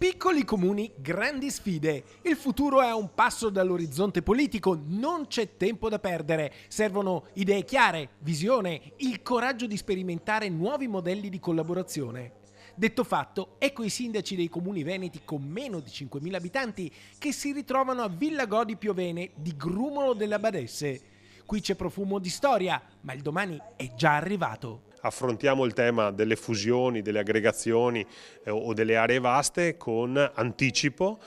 Piccoli comuni, grandi sfide. Il futuro è a un passo dall'orizzonte politico, non c'è tempo da perdere. Servono idee chiare, visione, il coraggio di sperimentare nuovi modelli di collaborazione. Detto fatto, ecco i sindaci dei comuni veneti con meno di 5.000 abitanti che si ritrovano a Villa Godi Piovene di Grumolo delle Badesse. Qui c'è profumo di storia, ma il domani è già arrivato. Affrontiamo il tema delle fusioni, delle aggregazioni o delle aree vaste con anticipo,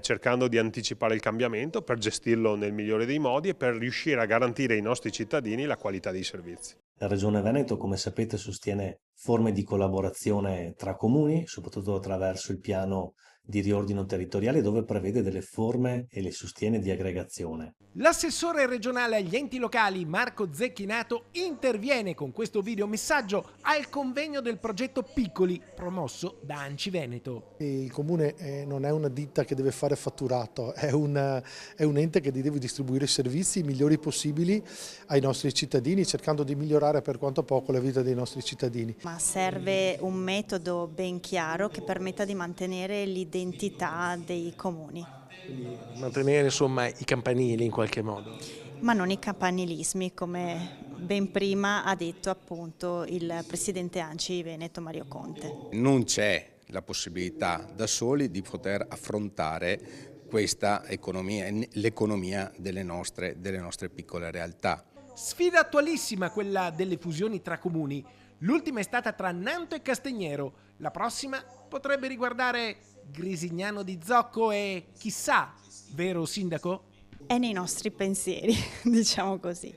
cercando di anticipare il cambiamento per gestirlo nel migliore dei modi e per riuscire a garantire ai nostri cittadini la qualità dei servizi. La Regione Veneto, come sapete, sostiene forme di collaborazione tra comuni, soprattutto attraverso il piano di riordino territoriale, dove prevede delle forme e le sostiene di aggregazione. L'assessore regionale agli enti locali Marco Zecchinato interviene con questo videomessaggio al convegno del progetto Piccoli promosso da ANCI Veneto. Il comune non è una ditta che deve fare fatturato, è un ente che deve distribuire i servizi migliori possibili ai nostri cittadini, cercando di migliorare per quanto poco la vita dei nostri cittadini. Ma serve un metodo ben chiaro che permetta di mantenere l'identità dei comuni. Quindi mantenere insomma i campanili in qualche modo. Ma non i campanilismi, come ben prima ha detto appunto il presidente ANCI Veneto Mario Conte. Non c'è la possibilità da soli di poter affrontare questa economia, l'economia delle nostre piccole realtà. Sfida attualissima quella delle fusioni tra comuni. L'ultima è stata tra Nanto e Castignero. La prossima potrebbe riguardare Grisignano di Zocco e chissà, vero sindaco? È nei nostri pensieri, diciamo così.